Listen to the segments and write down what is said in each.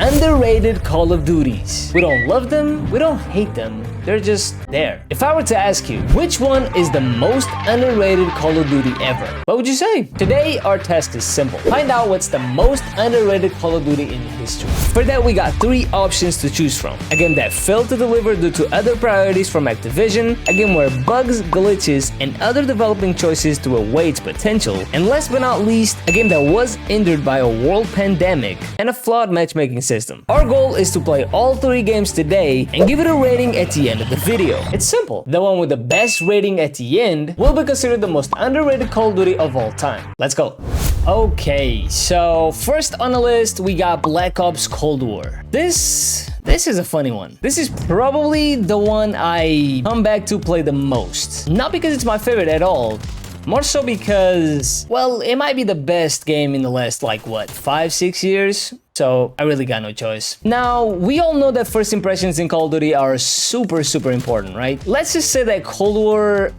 underrated Call of Duties. We don't love them, we don't hate them, they're just there. If I were to ask you, which one is the most underrated Call of Duty ever? What would you say? Today, our task is simple. Find out what's the most underrated Call of Duty in history. For that, we got 3 options to choose from. A game that failed to deliver due to other priorities from Activision, a game where bugs, glitches, and other developing choices threw away its potential, and last but not least, a game that was hindered by a world pandemic and a flawed matchmaking system. Our goal is to play all 3 games today and give it a rating at the end of the video. It's simple. The one with the best rating at the end will be considered the most underrated Call of Duty of all time. Let's go. Okay, so first on the list, we got Black Ops Cold War. This is a funny one. This is probably the one I come back to play the most. Not because it's my favorite at all, more so because, well, it might be the best game in the last, like, what, 5-6 years? So I really got no choice. Now, we all know that first impressions in Call of Duty are super important, right? Let's just say that Cold War,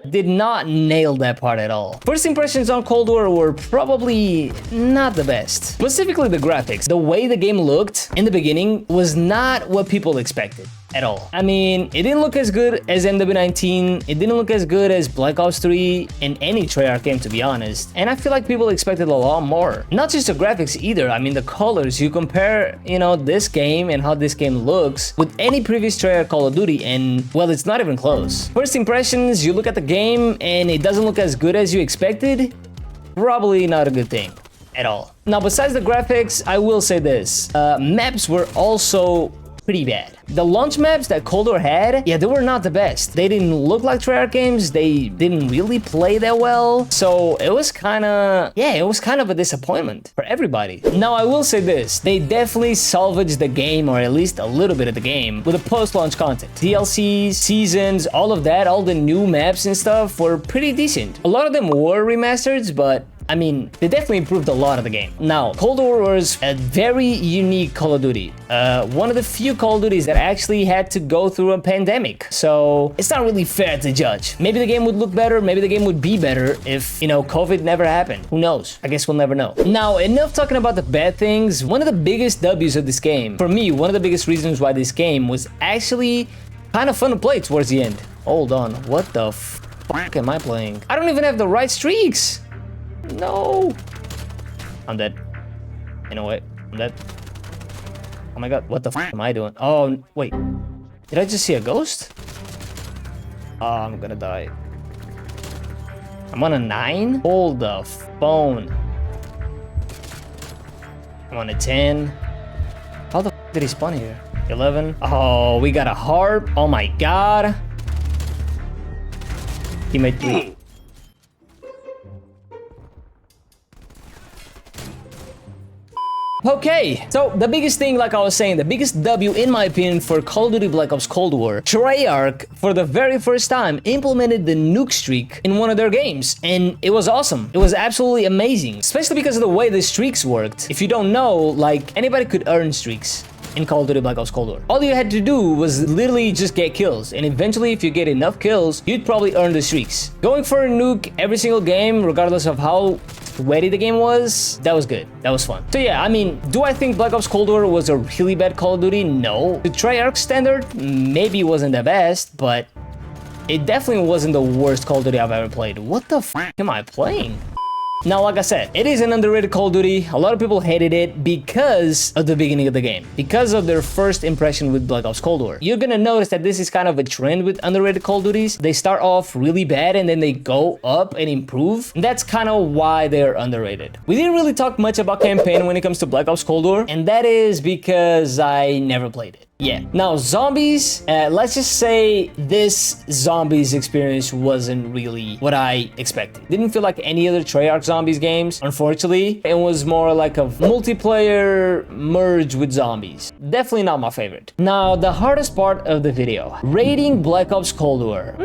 did not nail that part at all. First impressions on Cold War were probably not the best. Specifically the graphics. The way the game looked in the beginning was not what people expected at all. I mean, it didn't look as good as MW19, it didn't look as good as Black Ops 3 and any Treyarch game, to be honest. And I feel like people expected a lot more. Not just the graphics either, I mean the colors. You compare, you know, this game and how this game looks with any previous Treyarch Call of Duty and, well, it's not even close. First impressions, you look at the game and it doesn't look as good as you expected, probably not a good thing at all. Now, besides the graphics, I will say this. Maps were also pretty bad. The launch maps that Cold War had, yeah, they were not the best. They didn't look like Treyarch games, they didn't really play that well, so it was kind of a disappointment for everybody. Now, I will say this, they definitely salvaged the game, or at least a little bit of the game, with the post-launch content. DLCs, seasons, all of that, all the new maps and stuff were pretty decent. A lot of them were remasters, but I mean, they definitely improved a lot of the game. Now, Cold War was a very unique Call of Duty. One of the few Call of Duties that actually had to go through a pandemic. So it's not really fair to judge. Maybe the game would look better, maybe the game would be better if, you know, COVID never happened. Who knows? I guess we'll never know. Now, enough talking about the bad things. One of the biggest W's of this game, for me, one of the biggest reasons why this game was actually kind of fun to play towards the end. Hold on, what the fuck am I playing? I don't even have the right streaks. No, I'm dead. You know what? I'm dead. Oh my god, what the f am I doing? Oh, wait. Did I just see a ghost? Oh, I'm gonna die. I'm on a 9? Hold the phone. I'm on a 10. How the f did he spawn here? 11. Oh, we got a harp. Oh my god. Teammate 3. Okay, so the biggest thing, like I was saying, the biggest W in my opinion for Call of Duty Black Ops Cold War, Treyarch for the very first time implemented the nuke streak in one of their games, and it was awesome. It was absolutely amazing, especially because of the way the streaks worked. If you don't know, like, anybody could earn streaks in Call of Duty Black Ops Cold War. All you had to do was literally just get kills, and eventually if you get enough kills, you'd probably earn the streaks. Going for a nuke every single game, regardless of how sweaty the game was, that was good. That was fun. So yeah, I mean, do I think Black Ops Cold War was a really bad Call of Duty? No. To Treyarch standard, maybe it wasn't the best, but it definitely wasn't the worst Call of Duty I've ever played. What the f am I playing? Now, like I said, it is an underrated Call of Duty. A lot of people hated it because of the beginning of the game, because of their first impression with Black Ops Cold War. You're gonna notice that this is kind of a trend with underrated Call of Duties. They start off really bad and then they go up and improve. And that's kind of why they're underrated. We didn't really talk much about campaign when it comes to Black Ops Cold War, and that is because I never played it. Yeah. Now, zombies, let's just say this zombies experience wasn't really what I expected. Didn't feel like any other Treyarch zombies games, unfortunately. It was more like a multiplayer merge with zombies. Definitely not my favorite. Now, the hardest part of the video, rating Black Ops Cold War.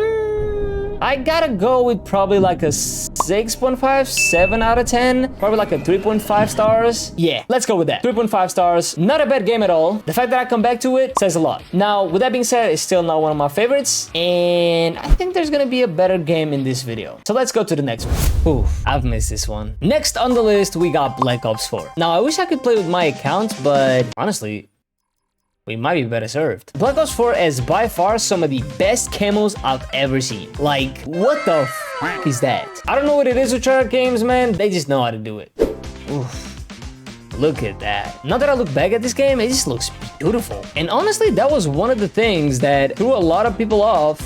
I gotta go with probably like a 6.5, 7 out of 10. Probably like a 3.5 stars. Yeah, let's go with that. 3.5 stars. Not a bad game at all. The fact that I come back to it says a lot. Now, with that being said, it's still not one of my favorites. And I think there's gonna be a better game in this video. So let's go to the next one. Oof, I've missed this one. Next on the list, we got Black Ops 4. Now, I wish I could play with my account, but honestly, we might be better served. Black Ops 4 is by far some of the best camos I've ever seen. Like, what the f is that? I don't know what it is with Treyarch games, man. They just know how to do it. Oof. Look at that. Now that I look back at this game, it just looks beautiful. And honestly, that was one of the things that threw a lot of people off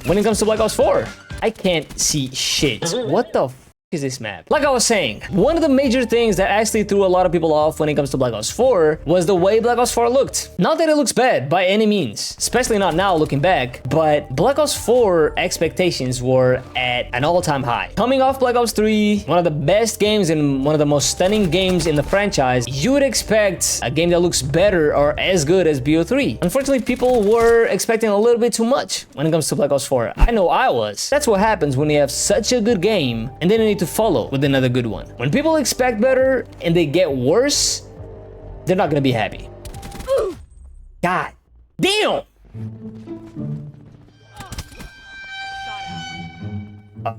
when it comes to Black Ops 4. I can't see shit. What the f is this map? Like I was saying, one of the major things that actually threw a lot of people off when it comes to Black Ops 4 was the way Black Ops 4 looked. Not that it looks bad by any means, especially not now looking back, but Black Ops 4 expectations were at an all-time high. Coming off Black Ops 3, one of the best games and one of the most stunning games in the franchise, you would expect a game that looks better or as good as BO3. Unfortunately, people were expecting a little bit too much when it comes to Black Ops 4. I know I was. That's what happens when you have such a good game and then you need to follow with another good one. When people expect better and they get worse, they're not gonna be happy. God damn!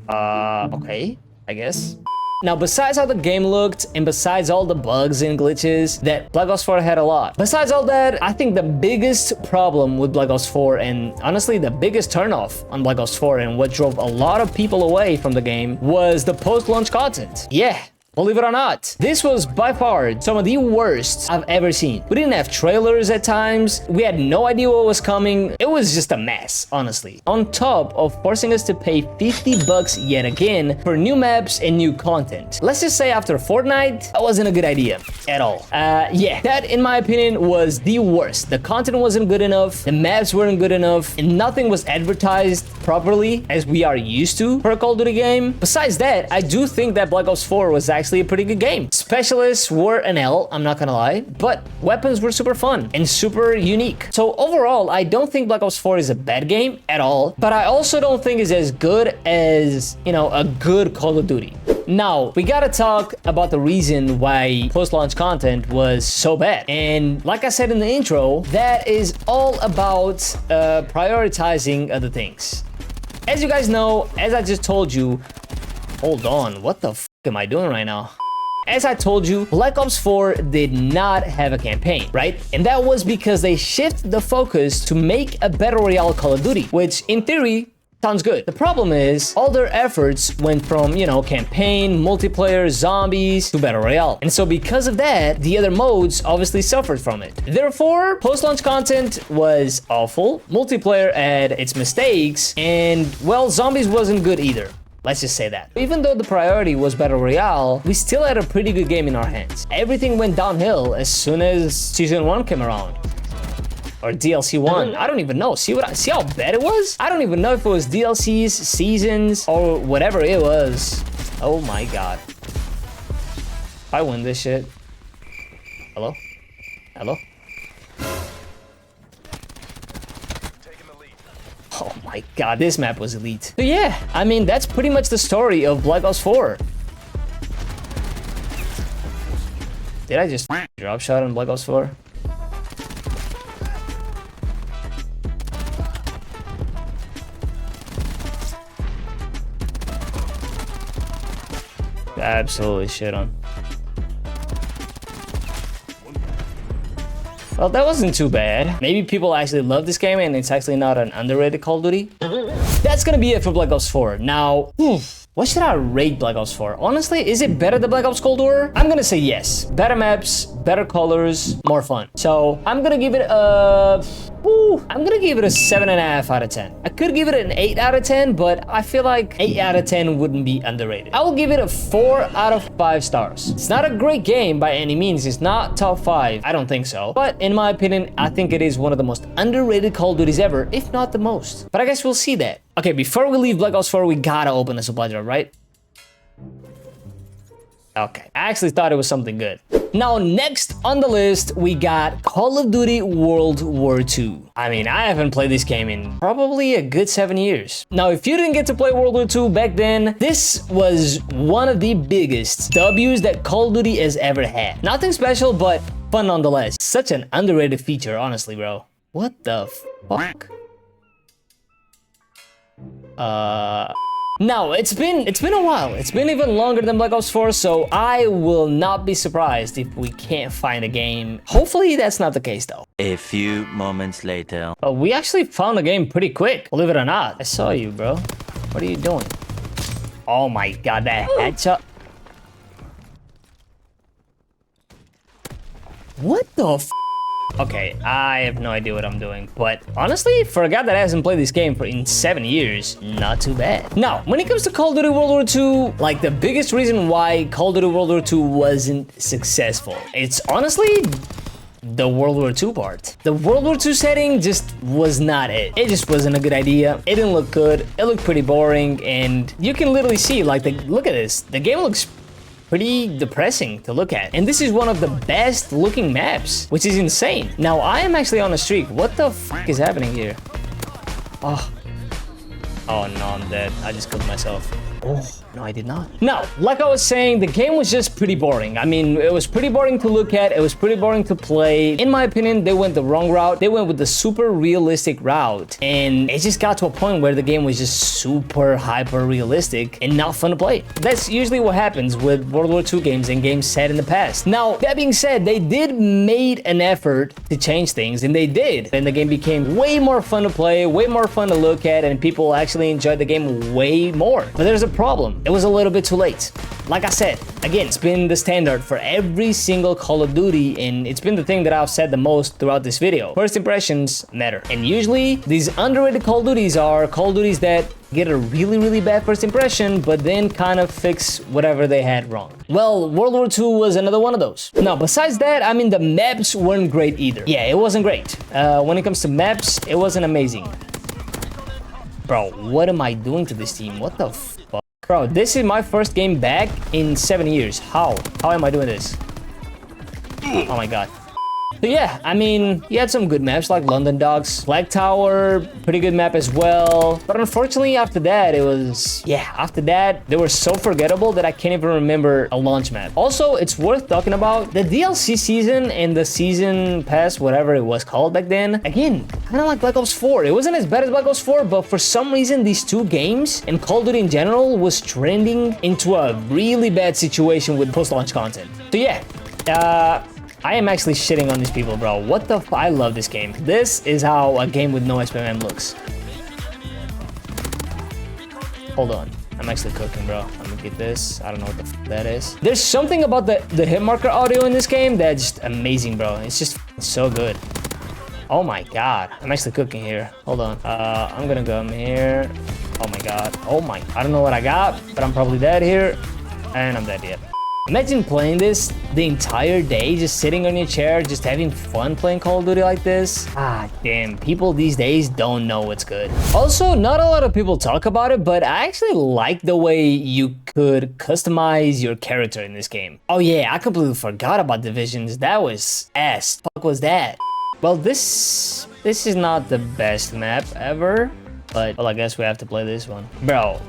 Okay, I guess. Now, besides how the game looked, and besides all the bugs and glitches, that Black Ops 4 had a lot. Besides all that, I think the biggest problem with Black Ops 4, and honestly the biggest turnoff on Black Ops 4 and what drove a lot of people away from the game was the post-launch content. Yeah. Believe it or not, this was by far some of the worst I've ever seen. We didn't have trailers at times. We had no idea what was coming. It was just a mess, honestly. On top of forcing us to pay $50 yet again for new maps and new content. Let's just say after Fortnite, that wasn't a good idea at all. Yeah, that in my opinion was the worst. The content wasn't good enough, the maps weren't good enough, and nothing was advertised properly as we are used to for a Call of Duty game. Besides that, I do think that Black Ops 4 was actually a pretty good game. Specialists were an L, I'm not gonna lie, but weapons were super fun and super unique. So overall, I don't think Black Ops 4 is a bad game at all, but I also don't think it's as good as, you know, a good Call of Duty. Now, we gotta talk about the reason why post-launch content was so bad. And like I said in the intro, that is all about prioritizing other things. As you guys know, as I just told you, hold on, what the f am I doing right now? As I told you, Black Ops 4 did not have a campaign, right? And that was because they shifted the focus to make a Battle Royale Call of Duty, which in theory sounds good. The problem is all their efforts went from, you know, campaign, multiplayer, zombies to Battle Royale. And so because of that, the other modes obviously suffered from it. Therefore, post-launch content was awful, multiplayer had its mistakes, and well, zombies wasn't good either. Let's just say that. Even though the priority was Battle Royale, we still had a pretty good game in our hands. Everything went downhill as soon as Season 1 came around. Or DLC 1. I don't even know. See how bad it was? I don't even know if it was DLCs, seasons, or whatever it was. Oh my god. If I win this shit. Hello? Hello? Oh my god, this map was elite. So yeah, I mean, that's pretty much the story of Black Ops 4. Did I just drop shot on Black Ops 4? Absolutely shit on. Well, that wasn't too bad. Maybe people actually love this game and it's actually not an underrated Call of Duty. That's gonna be it for Black Ops 4. Now, what should I rate Black Ops 4? Honestly, is it better than Black Ops Cold War? I'm gonna say yes. Better maps, better colors, more fun. So I'm gonna give it a... I'm gonna give it a 7.5 out of 10. I could give it an 8 out of 10, but I feel like 8 out of 10 wouldn't be underrated. I will give it a 4 out of 5 stars. It's not a great game by any means. It's not top 5. I don't think so. But in my opinion, I think it is one of the most underrated Call of Duties ever, if not the most. But I guess we'll see that. Okay, before we leave Black Ops 4, we gotta open the supply drop, right? Okay, I actually thought it was something good. Now, next on the list, we got Call of Duty World War II. I mean, I haven't played this game in probably a good 7 years. Now, if you didn't get to play World War II back then, this was one of the biggest W's that Call of Duty has ever had. Nothing special, but fun nonetheless. Such an underrated feature, honestly, bro. What the fuck? Now, it's been a while. It's been even longer than Black Ops 4, so I will not be surprised if we can't find a game. Hopefully, that's not the case, though. A few moments later. We actually found a game pretty quick, believe it or not. I saw you, bro. What are you doing? Oh my god, that headshot. What the f? Okay, I have no idea what I'm doing, but honestly, for a guy that hasn't played this game in 7 years, not too bad. Now, when it comes to Call of Duty World War II, like the biggest reason why Call of Duty World War II wasn't successful, it's honestly the World War II part. The World War II setting just was not it. It just wasn't a good idea. It didn't look good. It looked pretty boring, and you can literally see, like, look at this. The game looks pretty depressing to look at. And this is one of the best looking maps, which is insane. Now, I am actually on a streak. What the fuck is happening here? Oh no, I'm dead. I just killed myself. Oh, no, I did not. Now, like I was saying, the game was just pretty boring. I mean, it was pretty boring to look at. It was pretty boring to play. In my opinion, they went the wrong route. They went with the super realistic route. And it just got to a point where the game was just super hyper realistic and not fun to play. That's usually what happens with World War II games and games set in the past. Now, that being said, they did made an effort to change things, and they did. And the game became way more fun to play, way more fun to look at, and people actually enjoyed the game way more. But there's a problem. It was a little bit too late. Like I said, again, it's been the standard for every single Call of Duty, and it's been the thing that I've said the most throughout this video. First impressions matter. And usually, these underrated Call of Duties are Call of Duties that get a really, really bad first impression, but then kind of fix whatever they had wrong. Well, World War II was another one of those. Now, besides that, I mean, the maps weren't great either. Yeah, it wasn't great. When it comes to maps, it wasn't amazing. Bro, what am I doing to this team? What the fuck? Bro, this is my first game back in 7 years. How am I doing this? Oh my god. So yeah, I mean, you had some good maps like London Docks, Flag Tower, pretty good map as well. But unfortunately, after that, they were so forgettable that I can't even remember a launch map. Also, it's worth talking about the DLC season and the season pass, whatever it was called back then. Again, kind of like Black Ops 4. It wasn't as bad as Black Ops 4, but for some reason, these two games and Call of Duty in general was trending into a really bad situation with post-launch content. So yeah, I am actually shitting on these people, bro. What the f- I love this game. This is how a game with no SPM looks. Hold on. I'm actually cooking, bro. Let me get this. I don't know what the f that is. There's something about the hit marker audio in this game that's just amazing, bro. It's just so good. Oh my god. I'm actually cooking here. Hold on. I'm gonna come here. Oh my god. Oh my. I don't know what I got, but I'm probably dead here. And I'm dead yet. Imagine playing this the entire day, just sitting on your chair, just having fun playing Call of Duty like this. Ah, damn, people these days don't know what's good. Also, not a lot of people talk about it, but I actually like the way you could customize your character in this game. Oh yeah, I completely forgot about Divisions. That was ass. Fuck was that? Well, this is not the best map ever, but well, I guess we have to play this one. Bro.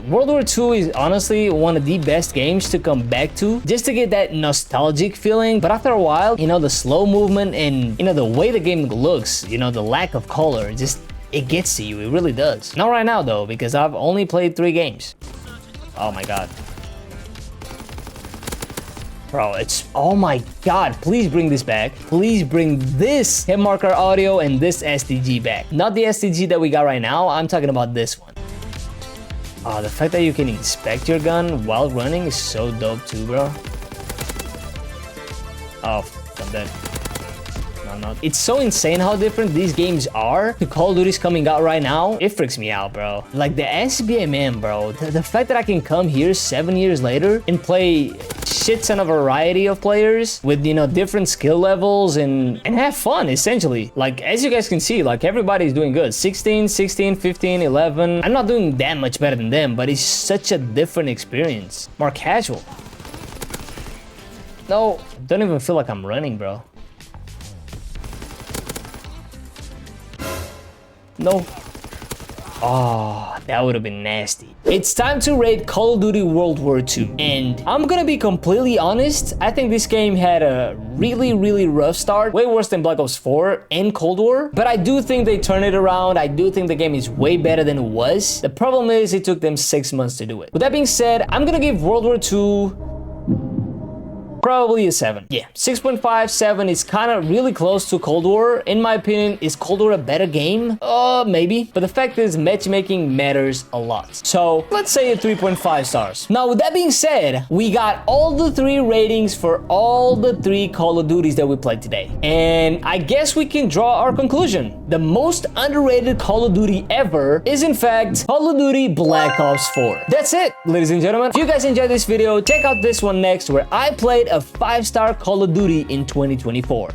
World War II is honestly one of the best games to come back to just to get that nostalgic feeling. But after a while, you know, the slow movement and, you know, the way the game looks, you know, the lack of color, just, it gets to you. It really does. Not right now, though, because I've only played 3 games. Oh, my God. Bro, it's, oh my god, please bring this back. Please bring this hit marker audio and this STG back. Not the STG that we got right now, I'm talking about this one. The fact that you can inspect your gun while running is so dope too, bro. Oh, I'm dead. No. It's so insane how different these games are to Call of Duty's coming out right now. It freaks me out, bro. Like the SBMM, bro. The fact that I can come here 7 years later and play shit ton of variety of players with, you know, different skill levels and have fun, essentially. Like, as you guys can see, like, everybody's doing good. 16, 15, 11. I'm not doing that much better than them, but it's such a different experience. More casual. No, don't even feel like I'm running, bro. No. Oh, that would have been nasty. It's time to rate Call of Duty World War II. And I'm gonna be completely honest, I think this game had a really rough start. Way worse than Black Ops 4 and Cold War. But I do think they turned it around. I do think the game is way better than it was. The problem is it took them 6 months to do it. With that being said, I'm gonna give World War II probably a 7. Yeah, 6.5, 7 is kind of really close to Cold War. In my opinion, is Cold War a better game? Maybe. But the fact is, matchmaking matters a lot. So let's say a 3.5 stars. Now, with that being said, we got all the 3 ratings for all the 3 Call of Duties that we played today. And I guess we can draw our conclusion. The most underrated Call of Duty ever is, in fact, Call of Duty Black Ops 4. That's it, ladies and gentlemen. If you guys enjoyed this video, check out this one next, where I played a 5-star Call of Duty in 2024.